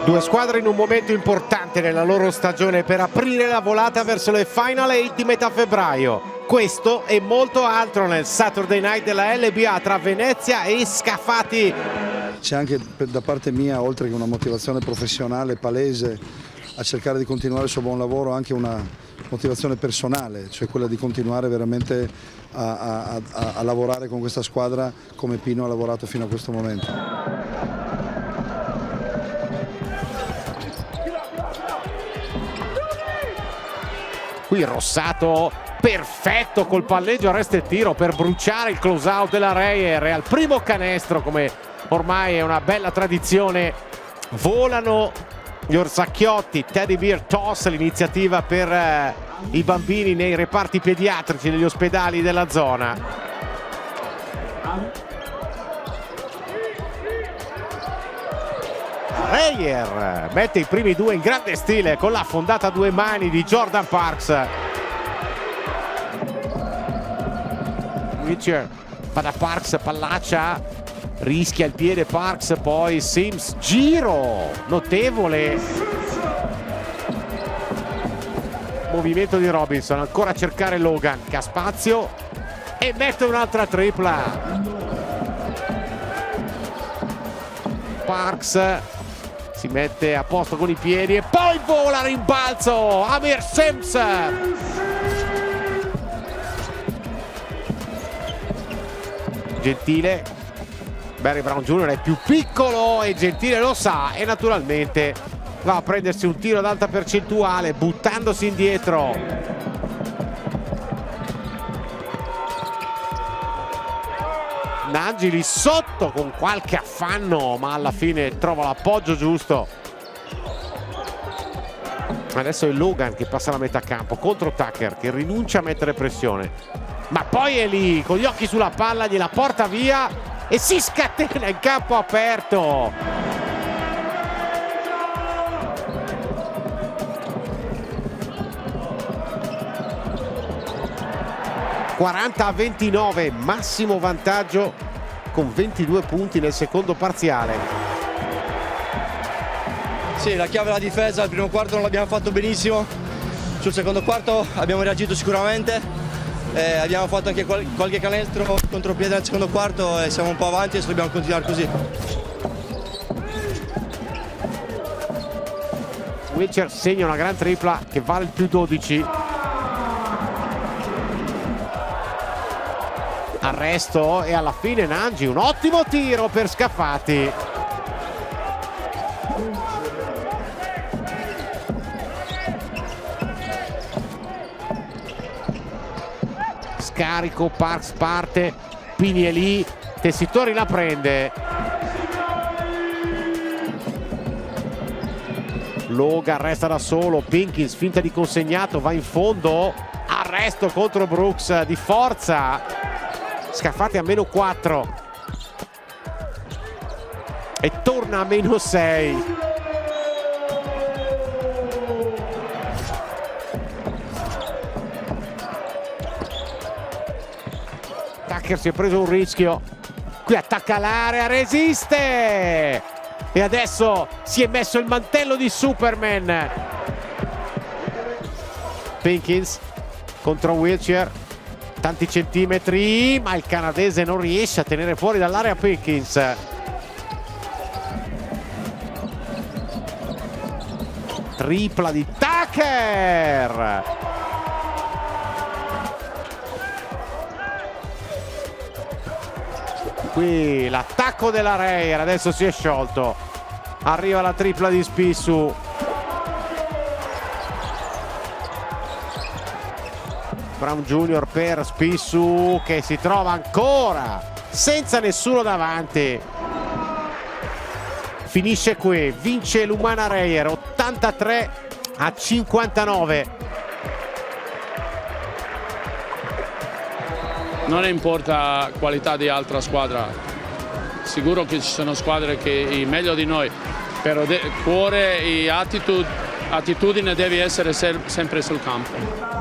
Due squadre in un momento importante nella loro stagione per aprire la volata verso le Final 8 di metà febbraio. Questo e molto altro nel Saturday Night della LBA tra Venezia e Scafati. C'è anche da parte mia, oltre che una motivazione professionale palese a cercare di continuare il suo buon lavoro, anche una motivazione personale, cioè quella di continuare veramente a lavorare con questa squadra come Pino ha lavorato fino a questo momento. Qui Rossato perfetto col palleggio, arresto e tiro per bruciare il close out della Reyer. E al primo canestro, come ormai è una bella tradizione, volano gli orsacchiotti. Teddy Bear Toss, l'iniziativa per i bambini nei reparti pediatrici degli ospedali della zona. Reyer mette i primi due in grande stile con la fondata a due mani di Jordan Parks. Witcher va da Parks, pallaccia, rischia il piede Parks, poi Sims, giro notevole, movimento di Robinson, ancora a cercare Logan che ha spazio e mette un'altra tripla. Parks si mette a posto con i piedi e poi vola a rimbalzo Amir Sims. Gentile, Barry Brown Jr. è più piccolo e Gentile lo sa e naturalmente va a prendersi un tiro ad alta percentuale buttandosi indietro. Nangili sotto con qualche affanno, ma alla fine trova l'appoggio giusto. Adesso è Logan che passa la metà campo contro Tucker che rinuncia a mettere pressione, ma poi è lì con gli occhi sulla palla, gliela porta via e si scatena in campo aperto. (40-29), massimo vantaggio con 22 punti nel secondo parziale. Sì, la chiave è la difesa, il primo quarto non l'abbiamo fatto benissimo, sul secondo quarto abbiamo reagito sicuramente, abbiamo fatto anche qualche canestro contropiede nel secondo quarto e siamo un po' avanti e dobbiamo continuare così. Witcher segna una gran tripla che vale il più 12. Arresto e alla fine Nangi, un ottimo tiro per Scafati. Scarico, Parks parte, Pini è lì, Tessitori la prende. Logan resta da solo, Pinkins finta di consegnato, va in fondo, arresto contro Brooks di forza. Scafati a -4 e torna a -6. Tucker si è preso un rischio, qui attacca l'area, resiste e adesso si è messo il mantello di Superman. Pinkins contro Wiltshire, tanti centimetri, ma il canadese non riesce a tenere fuori dall'area Pinkins. Tripla di Tucker. Qui l'attacco della Reyer adesso si è sciolto. Arriva la tripla di Spissu. Brown Jr. per Spissu che si trova ancora senza nessuno davanti. Finisce qui, vince l'Umana Reyer 83-59. Non importa qualità di altra squadra, sicuro che ci sono squadre che meglio di noi, però cuore e attitudine devi essere sempre sul campo.